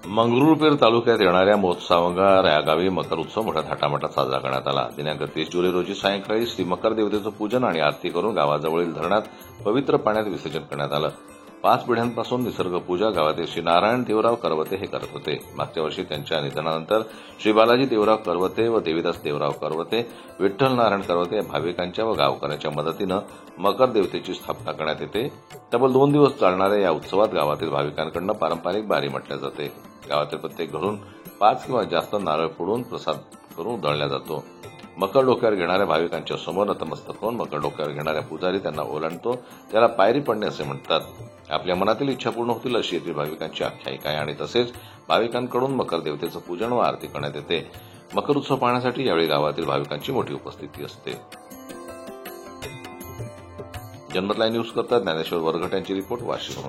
मंगरुळपीर तालुक्यात येणाऱ्या मोतसावंगार या गावी मकर उत्सव मोठ्या थाटामाटात साजरा करण्यात आला। दिनांक 30 जुलै रोजी सायंकाळी श्री मकर देवतेचं पूजन आणि आरती करून गावाजवळील धरणात पवित्र पाण्यात विसर्जन करण्यात आलं। 5 पिढ्यांपासून निसर्ग पूजा गावातील श्री नारायण देवराव करवते हे करत होते। मागच्या वर्षी त्यांच्या निधनानंतर श्री बालाजी देवराव करवते व देवीदास देवराव करवते, विठ्ठल नारायण करवते या भाविकांच्या व गावकऱ्यांच्या मदतीनं मकर देवतेची स्थापना करण्यात येते। तब्बल 2 दिवस चालणाऱ्या या उत्सवात गावातील भाविकांकडून पारंपरिक बारी म्हटल्या जाते। गावातील प्रत्येक घरून 5 किंवा जास्त नारळ फोडून प्रसाद करून उधळला जातो। मकर डोक्यावर घेणाऱ्या भाविकांच्या समोर नतमस्तक होऊन मकर डोक्यावर घेणाऱ्या पुजारी त्यांना ओलांडतो, त्याला पायरी पडणे असे म्हणतात। आपल्या मनातील इच्छा पूर्ण होतील अशी येथील भाविकांची आख्यायिका आहे आणि तसेच भाविकांकडून मकर देवतेचं पूजन व आरती करण्यात येते। मकर उत्सव पाहण्यासाठी यावेळी गावातील भाविकांची मोठी उपस्थिती असते। जनमत लाईव्ह न्यूज करता ज्ञानेश्वर वरघट यांची रिपोर्ट वाशिम।